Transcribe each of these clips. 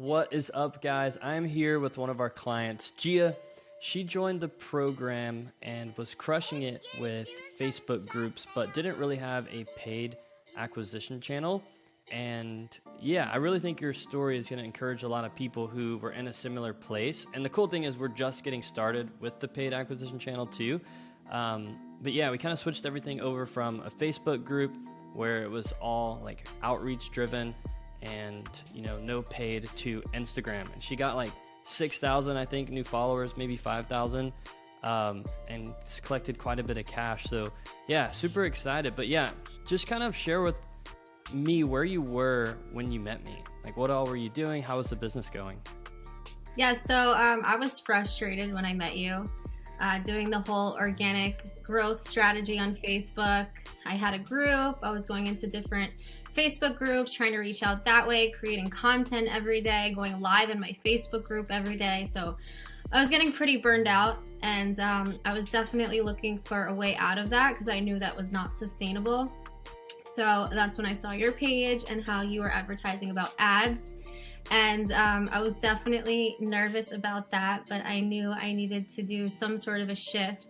What is up, guys? I'm here with one of our clients, Gia. She joined the program and was crushing it with Facebook groups, but didn't really have a paid acquisition channel. And yeah, I really think your story is going to encourage a lot of people who were in a similar place. And the cool thing is we're just getting started with the paid acquisition channel too. But yeah, we kind of switched everything over from a Facebook group where it was all like outreach driven and, you know, no paid, to Instagram. And she got like 6,000, I think, new followers, maybe 5,000, and collected quite a bit of cash. So yeah, super excited. But yeah, just kind of share with me where you were when you met me. Like, what all were you doing? How was the business going? Yeah, so I was frustrated when I met you, doing the whole organic growth strategy on Facebook. I had a group. I was going into different Facebook groups, trying to reach out that way, creating content every day, going live in my Facebook group every day. So I was getting pretty burned out, and I was definitely looking for a way out of that because I knew that was not sustainable. So that's when I saw your page and how you were advertising about ads. And I was definitely nervous about that, but I knew I needed to do some sort of a shift.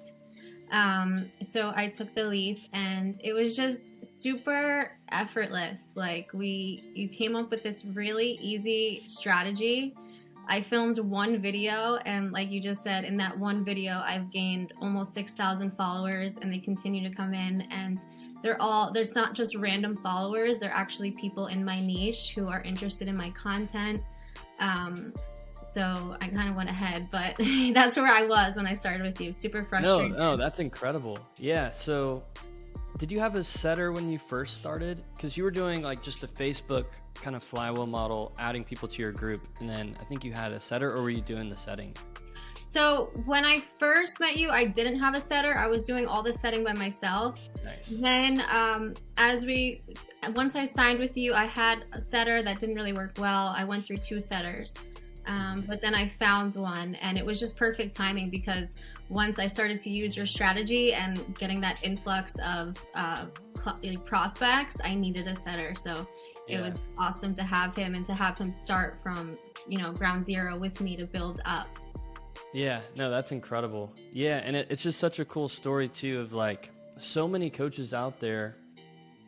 So I took the leap, and it was just super effortless. Like, you came up with this really easy strategy. I filmed one video, and like you just said, in that one video, I've gained almost 6,000 followers, and they continue to come in, and there's not just random followers, they're actually people in my niche who are interested in my content. So I kind of went ahead, but that's where I was when I started with you. Super frustrated. No, that's incredible. Yeah. So did you have a setter when you first started? Because you were doing like just a Facebook kind of flywheel model, adding people to your group. And then I think you had a setter, or were you doing the setting? So when I first met you, I didn't have a setter. I was doing all the setting by myself. Nice. Then once I signed with you, I had a setter that didn't really work well. I went through two setters. But then I found one, and it was just perfect timing because once I started to use your strategy and getting that influx of prospects, I needed a setter. So it was awesome to have him and to have him start from, ground zero with me to build up. Yeah, no, that's incredible. Yeah, and it's just such a cool story too of like so many coaches out there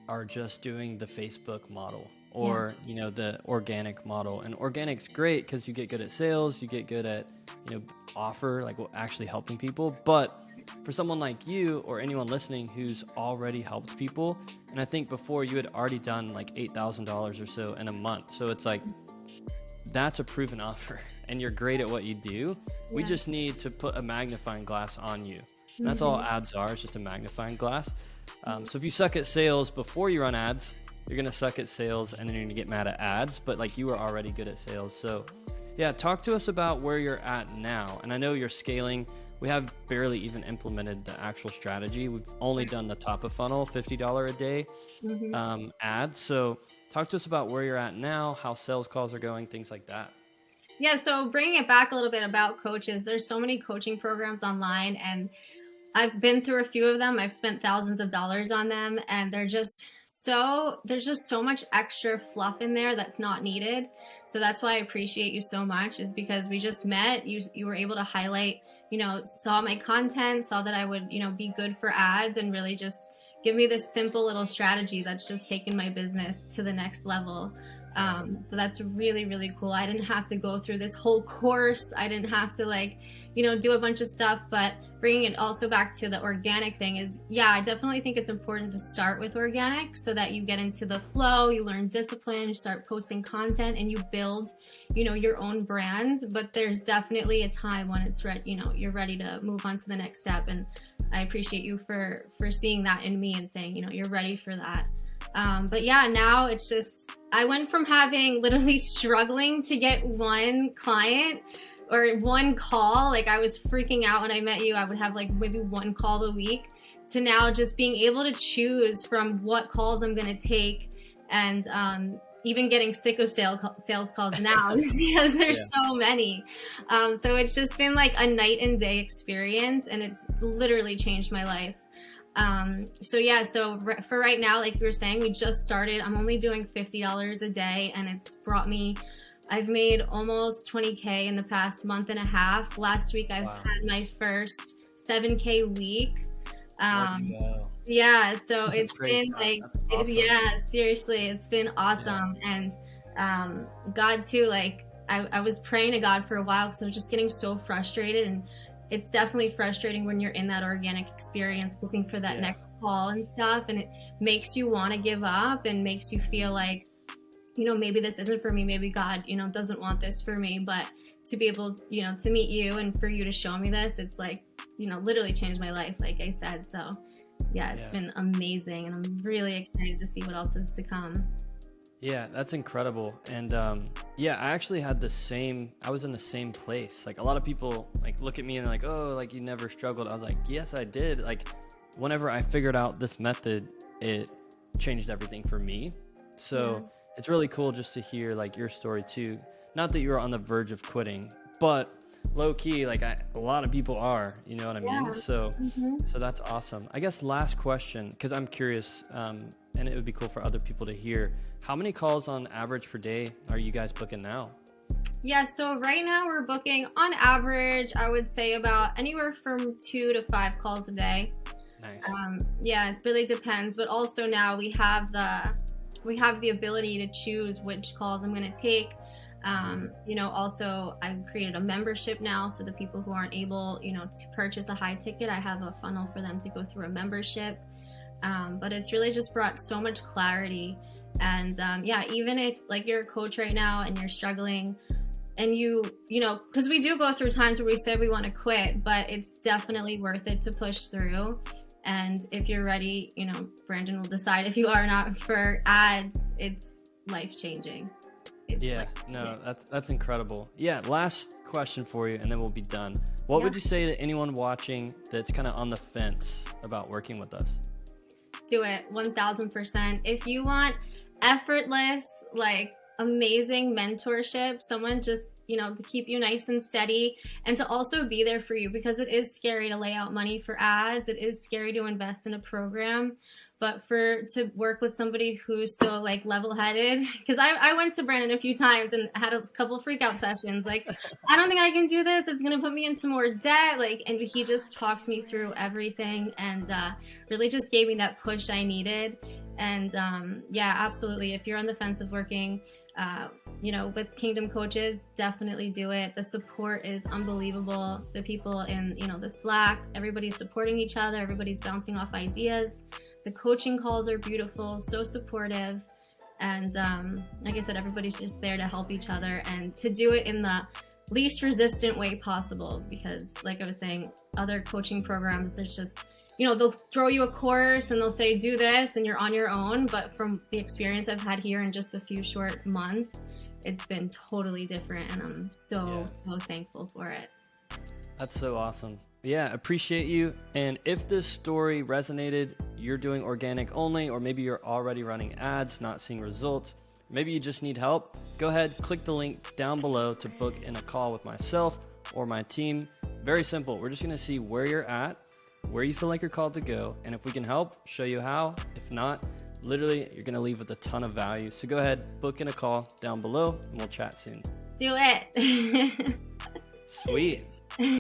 are just doing the Facebook model or, the organic model. And organic's great because you get good at sales, you get good at, offer, like actually helping people. But for someone like you or anyone listening who's already helped people, and I think before you had already done like $8,000 or so in a month. So it's like, that's a proven offer and you're great at what you do. Yeah. We just need to put a magnifying glass on you. And that's all ads are, it's just a magnifying glass. So if you suck at sales before you run ads, you're going to suck at sales and then you're going to get mad at ads, but like you were already good at sales. So yeah, talk to us about where you're at now. And I know you're scaling. We have barely even implemented the actual strategy. We've only done the top of funnel, $50 a day ads. So talk to us about where you're at now, how sales calls are going, things like that. Yeah, so bringing it back a little bit about coaches, there's so many coaching programs online, and I've been through a few of them. I've spent thousands of dollars on them, and there's just so much extra fluff in there that's not needed. So that's why I appreciate you so much, is because we just met. You were able to highlight, saw my content, saw that I would, be good for ads, and really just give me this simple little strategy that's just taken my business to the next level. So that's really, really cool. I didn't have to go through this whole course. I didn't have to do a bunch of stuff, but bringing it also back to the organic thing is, I definitely think it's important to start with organic so that you get into the flow, you learn discipline, you start posting content, and you build, your own brand. But there's definitely a time when it's you're ready to move on to the next step. And I appreciate you for seeing that in me and saying, you're ready for that. But yeah, now it's just, I went from having literally struggling to get one client or one call. Like, I was freaking out when I met you. I would have like maybe one call a week, to now just being able to choose from what calls I'm going to take, and even getting sick of sales calls now because there's so many. So it's just been like a night and day experience, and it's literally changed my life. So for right now, like you were saying, we just started. I'm only doing $50 a day, and it's brought me I've made almost 20K in the past month and a half. Last week I've Wow. had my first 7K week. Let's Um, go. yeah, so it's Praise been God. like, That's awesome. yeah, seriously, it's been Yeah. awesome. And God too, like I was praying to God for a while because I was just getting so frustrated. And it's definitely frustrating when you're in that organic experience looking for that Yeah. next call and stuff. And it makes you want to give up and makes you feel like, maybe this isn't for me. Maybe God, doesn't want this for me. But to be able, to meet you and for you to show me this, it's like, literally changed my life, like I said. So yeah, it's Yeah. been amazing. And I'm really excited to see what else is to come. Yeah, that's incredible. And yeah, I actually had I was in the same place. Like a lot of people like look at me and they're like, "Oh, like you never struggled." I was like, "Yes, I did." Like whenever I figured out this method, it changed everything for me. So, Yeah. it's really cool just to hear like your story too. Not that you were on the verge of quitting, but low key like a lot of people are, you know what I mean? Yeah. So, Hmm. so that's awesome. I guess last question, because I'm curious, and it would be cool for other people to hear. How many calls on average per day are you guys booking now? Yeah, so right now we're booking on average, I would say about anywhere from 2 to 5 calls a day. Nice. Yeah, it really depends. But also now we have the ability to choose which calls I'm going to take. Also I've created a membership now, so the people who aren't able, to purchase a high ticket, I have a funnel for them to go through a membership. But it's really just brought so much clarity. And yeah, even if like you're a coach right now and you're struggling, and because we do go through times where we say we want to quit, but it's definitely worth it to push through. And if you're ready, Brandon will decide if you are or not for ads. It's life changing. Yeah, no, that's incredible. Yeah, last question for you, and then we'll be done. What Yeah. would you say to anyone watching that's kind of on the fence about working with us? Do it 1000%. If you want effortless, like amazing mentorship, someone just, to keep you nice and steady and to also be there for you, because it is scary to lay out money for ads. It is scary to invest in a program. But to work with somebody who's so like level-headed, because I went to Brandon a few times and had a couple freak out sessions. Like, I don't think I can do this. It's gonna put me into more debt. Like, and he just talks me through everything and really just gave me that push I needed. And yeah, absolutely. If you're on the fence of working, with Kingdom Coaches, definitely do it. The support is unbelievable. The people in, the Slack, everybody's supporting each other. Everybody's bouncing off ideas. The coaching calls are beautiful, so supportive. And like I said, everybody's just there to help each other and to do it in the least resistant way possible. Because like I was saying, other coaching programs, there's just, they'll throw you a course and they'll say, do this, and you're on your own. But from the experience I've had here in just a few short months, it's been totally different. And I'm so thankful for it. That's so awesome. Yeah, appreciate you. And if this story resonated, you're doing organic only, or maybe you're already running ads, not seeing results, maybe you just need help, go ahead, click the link down below to book in a call with myself or my team. Very simple. We're just going to see where you're at, where you feel like you're called to go, and if we can help, show you how. If not, literally, you're going to leave with a ton of value. So go ahead, book in a call down below, and we'll chat soon. Do it. Sweet.